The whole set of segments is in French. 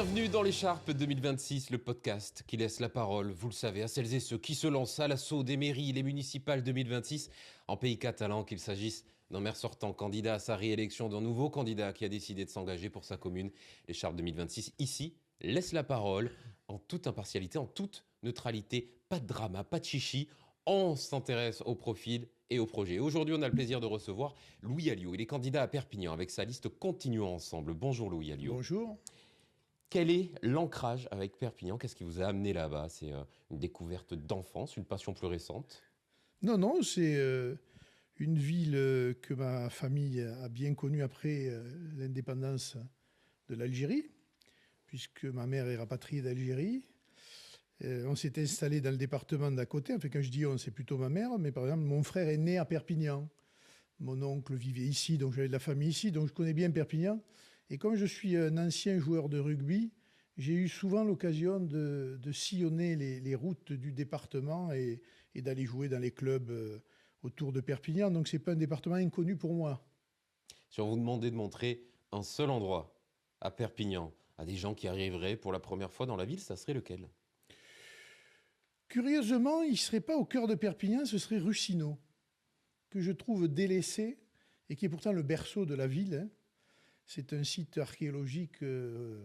Bienvenue dans l'Écharpe 2026, le podcast qui laisse la parole, vous le savez, à celles et ceux qui se lancent à l'assaut des mairies, les municipales 2026 en pays catalan, qu'il s'agisse d'un maire sortant candidat à sa réélection, d'un nouveau candidat qui a décidé de s'engager pour sa commune. L'Écharpe 2026, ici, laisse la parole en toute impartialité, en toute neutralité, pas de drama, pas de chichi. On s'intéresse au profil et au projet. Aujourd'hui, on a le plaisir de recevoir Louis Alliot. Il est candidat à Perpignan avec sa liste Continuons ensemble. Bonjour Louis Alliot. Bonjour. Quel est l'ancrage avec Perpignan? Qu'est-ce qui vous a amené là-bas? C'est une découverte d'enfance, une passion plus récente? Non, c'est une ville que ma famille a bien connue après l'indépendance de l'Algérie, puisque ma mère est rapatriée d'Algérie. On s'est installé dans le département d'à côté. Enfin, quand je dis on, c'est plutôt ma mère, mais par exemple, mon frère est né à Perpignan. Mon oncle vivait ici, donc j'avais de la famille ici, donc je connais bien Perpignan. Et comme je suis un ancien joueur de rugby, j'ai eu souvent l'occasion de sillonner les routes du département et d'aller jouer dans les clubs autour de Perpignan. Donc ce n'est pas un département inconnu pour moi. Si on vous demandait de montrer un seul endroit à Perpignan à des gens qui arriveraient pour la première fois dans la ville, ça serait lequel? Curieusement, il ne serait pas au cœur de Perpignan, ce serait Russino, que je trouve délaissé et qui est pourtant le berceau de la ville, hein. C'est un site archéologique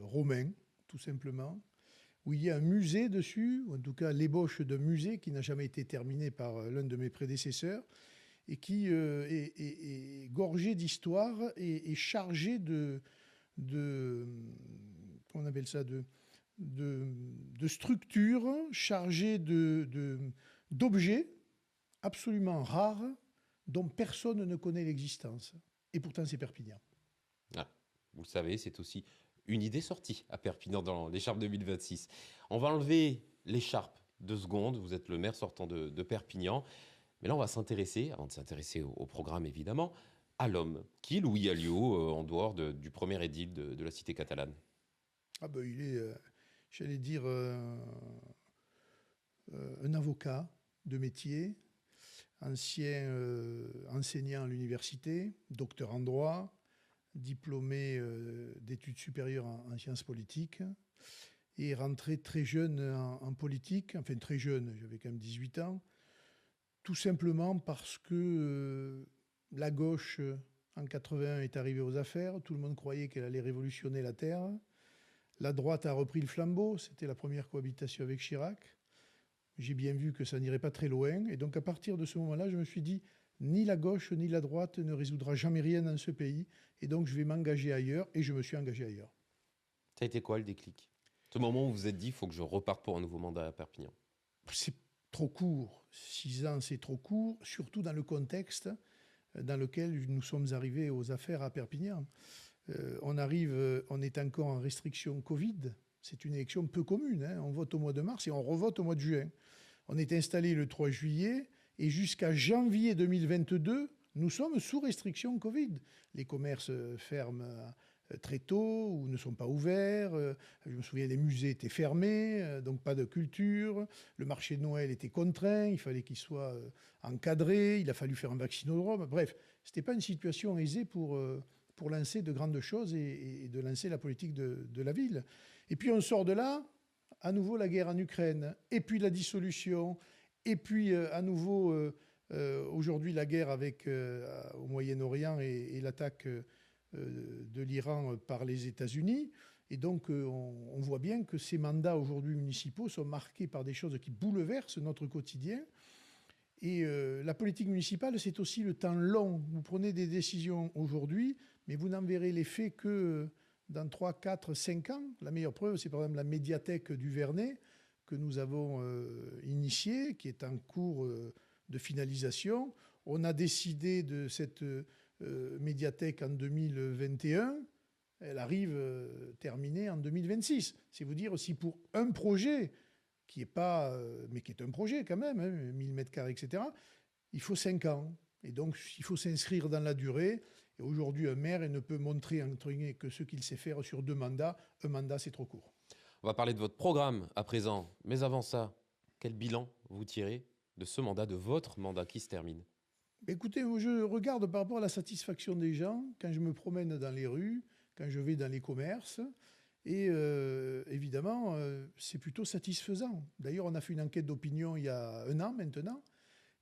romain, tout simplement, où il y a un musée dessus, ou en tout cas l'ébauche d'un musée qui n'a jamais été terminé par l'un de mes prédécesseurs, et qui est gorgé d'histoire et chargé comment on appelle ça, de structures, chargé d'objets absolument rares dont personne ne connaît l'existence. Et pourtant, c'est Perpignan. Ah, vous le savez, c'est aussi une idée sortie à Perpignan dans l'Écharpe 2026. On va enlever l'Écharpe 2 secondes. Vous êtes le maire sortant de Perpignan. Mais là, on va s'intéresser, avant de s'intéresser au programme évidemment, à l'homme. Qui est Louis Alliot, en dehors du premier édile de la cité catalane? Ah ben, il est, j'allais dire, un avocat de métier, ancien enseignant à l'université, docteur en droit, diplômé d'études supérieures en sciences politiques, et rentré très jeune en politique, enfin très jeune, j'avais quand même 18 ans, tout simplement parce que la gauche, en 81, est arrivée aux affaires, tout le monde croyait qu'elle allait révolutionner la Terre, la droite a repris le flambeau, c'était la première cohabitation avec Chirac, j'ai bien vu que ça n'irait pas très loin, et donc à partir de ce moment-là, je me suis dit, ni la gauche ni la droite ne résoudra jamais rien dans ce pays, et donc je vais m'engager ailleurs, et je me suis engagé ailleurs. Ça a été quoi le déclic? Ce moment où vous vous êtes dit, il faut que je reparte pour un nouveau mandat à Perpignan. C'est trop court, 6 ans c'est trop court, surtout dans le contexte dans lequel nous sommes arrivés aux affaires à Perpignan. On est encore en restriction Covid, c'est une élection peu commune, hein. On vote au mois de mars et on revote au mois de juin. On est installé le 3 juillet et jusqu'à janvier 2022, nous sommes sous restriction Covid. Les commerces ferment très tôt ou ne sont pas ouverts. Je me souviens, les musées étaient fermés, donc pas de culture. Le marché de Noël était contraint, il fallait qu'il soit encadré, il a fallu faire un vaccinodrome. Bref, ce n'était pas une situation aisée pour lancer de grandes choses et de lancer la politique de la ville. Et puis on sort de là, à nouveau la guerre en Ukraine, et puis la dissolution, et puis à nouveau aujourd'hui la guerre au Moyen-Orient et l'attaque de l'Iran par les États-Unis. Et donc on voit bien que ces mandats aujourd'hui municipaux sont marqués par des choses qui bouleversent notre quotidien. Et la politique municipale, c'est aussi le temps long. Vous prenez des décisions aujourd'hui, mais vous n'en verrez l'effet que dans 3, 4, 5 ans. La meilleure preuve, c'est par exemple la médiathèque du Vernet que nous avons initiée, qui est en cours de finalisation. On a décidé de cette médiathèque en 2021. Elle arrive terminée en 2026. C'est vous dire aussi pour un projet qui n'est pas, mais qui est un projet quand même, hein, 1000 mètres carrés, etc., il faut 5 ans. Et donc, il faut s'inscrire dans la durée. Et aujourd'hui, un maire ne peut montrer, entre guillemets, que ce qu'il sait faire sur 2 mandats. Un mandat, c'est trop court. On va parler de votre programme à présent. Mais avant ça, quel bilan vous tirez de ce mandat, de votre mandat qui se termine? Écoutez, je regarde par rapport à la satisfaction des gens, quand je me promène dans les rues, quand je vais dans les commerces, Et évidemment, c'est plutôt satisfaisant. D'ailleurs, on a fait une enquête d'opinion il y a 1 an maintenant,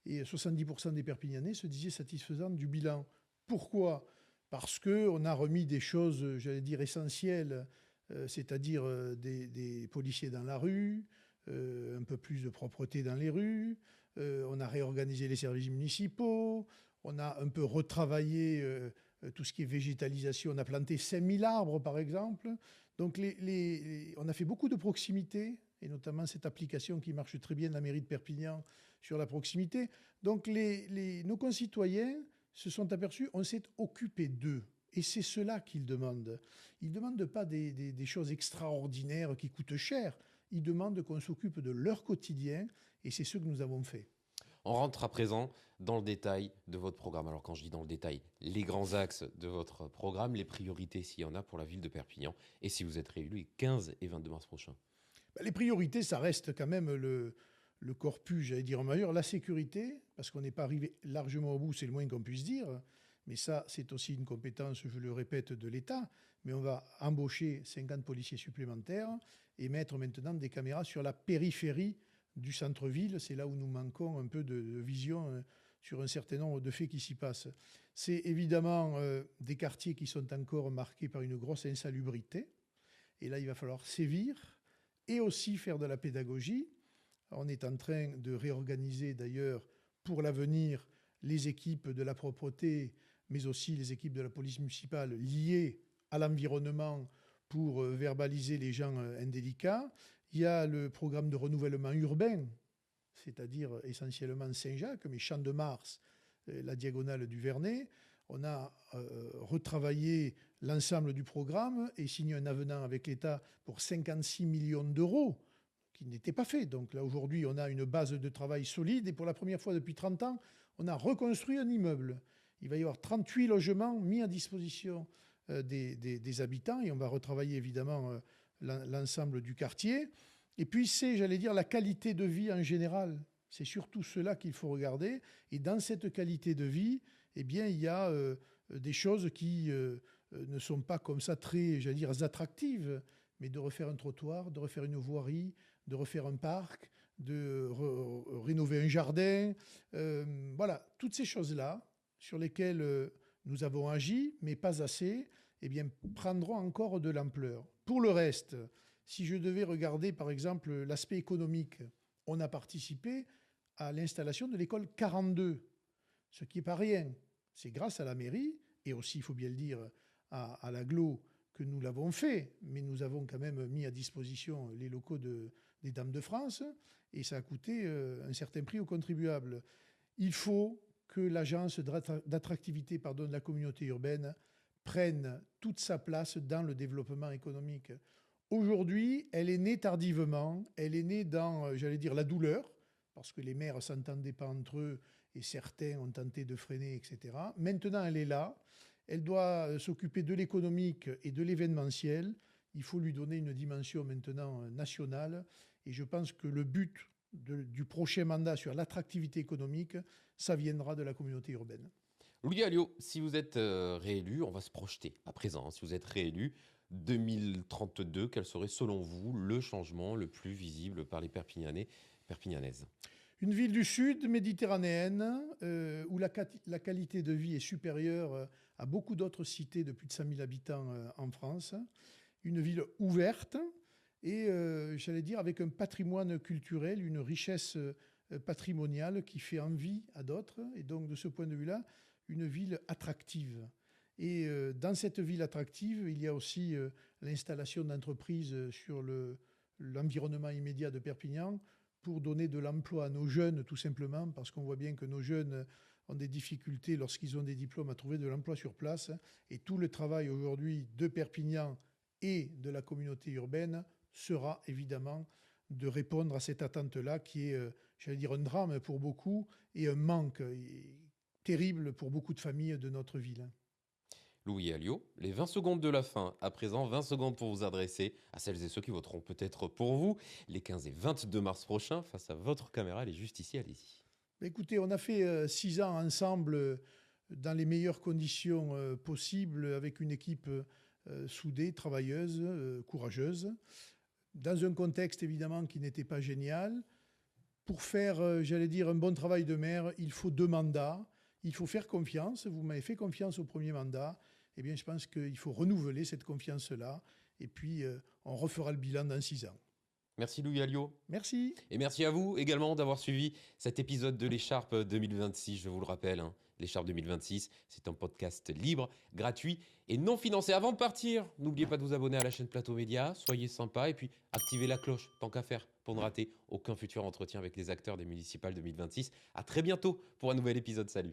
et 70% des Perpignanais se disaient satisfaisants du bilan. Pourquoi ? Parce qu'on a remis des choses, j'allais dire, essentielles, c'est-à-dire des policiers dans la rue, un peu plus de propreté dans les rues, on a réorganisé les services municipaux, on a un peu retravaillé tout ce qui est végétalisation. On a planté 5000 arbres, par exemple. Donc, on a fait beaucoup de proximité, et notamment cette application qui marche très bien de la mairie de Perpignan sur la proximité. Donc, nos concitoyens se sont aperçus, on s'est occupé d'eux. Et c'est cela qu'ils demandent. Ils ne demandent pas des choses extraordinaires qui coûtent cher. Ils demandent qu'on s'occupe de leur quotidien, et c'est ce que nous avons fait. On rentre à présent dans le détail de votre programme. Alors quand je dis dans le détail, les grands axes de votre programme, les priorités s'il y en a pour la ville de Perpignan, et si vous êtes réélu les 15 et 22 mars prochains. Les priorités, ça reste quand même le corpus, j'allais dire, majeur. La sécurité, parce qu'on n'est pas arrivé largement au bout, c'est le moins qu'on puisse dire. Mais ça, c'est aussi une compétence, je le répète, de l'État. Mais on va embaucher 50 policiers supplémentaires et mettre maintenant des caméras sur la périphérie du centre-ville. C'est là où nous manquons un peu de vision sur un certain nombre de faits qui s'y passent. C'est évidemment des quartiers qui sont encore marqués par une grosse insalubrité. Et là, il va falloir sévir et aussi faire de la pédagogie. On est en train de réorganiser d'ailleurs pour l'avenir les équipes de la propreté, mais aussi les équipes de la police municipale liées à l'environnement pour verbaliser les gens indélicats. Il y a le programme de renouvellement urbain, c'est-à-dire essentiellement Saint-Jacques, mais Champ de Mars, la diagonale du Vernet. On a retravaillé l'ensemble du programme et signé un avenant avec l'État pour 56 millions d'euros, qui n'était pas fait. Donc là, aujourd'hui, on a une base de travail solide et pour la première fois depuis 30 ans, on a reconstruit un immeuble. Il va y avoir 38 logements mis à disposition des habitants et on va retravailler évidemment l'ensemble du quartier. Et puis c'est, j'allais dire, la qualité de vie en général. C'est surtout cela qu'il faut regarder. Et dans cette qualité de vie, eh bien, il y a des choses qui ne sont pas comme ça très, j'allais dire, attractives, mais de refaire un trottoir, de refaire une voirie, de refaire un parc, de rénover un jardin. Voilà, toutes ces choses-là sur lesquelles nous avons agi, mais pas assez, eh bien, prendront encore de l'ampleur. Pour le reste, si je devais regarder, par exemple, l'aspect économique, on a participé à l'installation de l'école 42, ce qui n'est pas rien. C'est grâce à la mairie, et aussi, il faut bien le dire, à l'agglo, que nous l'avons fait, mais nous avons quand même mis à disposition les locaux des Dames de France, et ça a coûté un certain prix aux contribuables. Il faut que l'agence d'attractivité de la communauté urbaine prenne toute sa place dans le développement économique. Aujourd'hui, elle est née tardivement, elle est née dans, j'allais dire, la douleur, parce que les maires ne s'entendaient pas entre eux et certains ont tenté de freiner, etc. Maintenant, elle est là. Elle doit s'occuper de l'économique et de l'événementiel. Il faut lui donner une dimension maintenant nationale. Et je pense que le but du prochain mandat sur l'attractivité économique, ça viendra de la communauté urbaine. Louis Alliot, si vous êtes réélu, on va se projeter à présent. Si vous êtes réélu 2032, quel serait selon vous le changement le plus visible par les Perpignanais, Perpignanaises ? Une ville du Sud, méditerranéenne, où la qualité de vie est supérieure à beaucoup d'autres cités de plus de 100 000 habitants en France. Une ville ouverte et, j'allais dire, avec un patrimoine culturel, une richesse patrimoniale qui fait envie à d'autres. Et donc, de ce point de vue-là, une ville attractive. Et dans cette ville attractive, il y a aussi l'installation d'entreprises sur l'environnement immédiat de Perpignan, pour donner de l'emploi à nos jeunes, tout simplement, parce qu'on voit bien que nos jeunes ont des difficultés lorsqu'ils ont des diplômes à trouver de l'emploi sur place. Et tout le travail aujourd'hui de Perpignan et de la communauté urbaine sera évidemment de répondre à cette attente-là qui est, j'allais dire, un drame pour beaucoup et un manque terrible pour beaucoup de familles de notre ville. Louis Alliot, les 20 secondes de la fin. À présent, 20 secondes pour vous adresser à celles et ceux qui voteront peut-être pour vous les 15 et 22 mars prochains face à votre caméra. Elle est juste ici, allez-y. Écoutez, on a fait 6 ans ensemble dans les meilleures conditions possibles avec une équipe soudée, travailleuse, courageuse, dans un contexte évidemment qui n'était pas génial. Pour faire, j'allais dire, un bon travail de maire, il faut 2 mandats. Il faut faire confiance. Vous m'avez fait confiance au premier mandat. Eh bien, je pense qu'il faut renouveler cette confiance-là. Et puis, on refera le bilan dans 6 ans. Merci Louis Alliot. Merci. Et merci à vous également d'avoir suivi cet épisode de l'Écharpe 2026. Je vous le rappelle, l'Écharpe 2026, c'est un podcast libre, gratuit et non financé. Avant de partir, n'oubliez pas de vous abonner à la chaîne Plateau Média. Soyez sympa et puis activez la cloche, tant qu'à faire, pour ne rater aucun futur entretien avec les acteurs des municipales 2026. À très bientôt pour un nouvel épisode. Salut.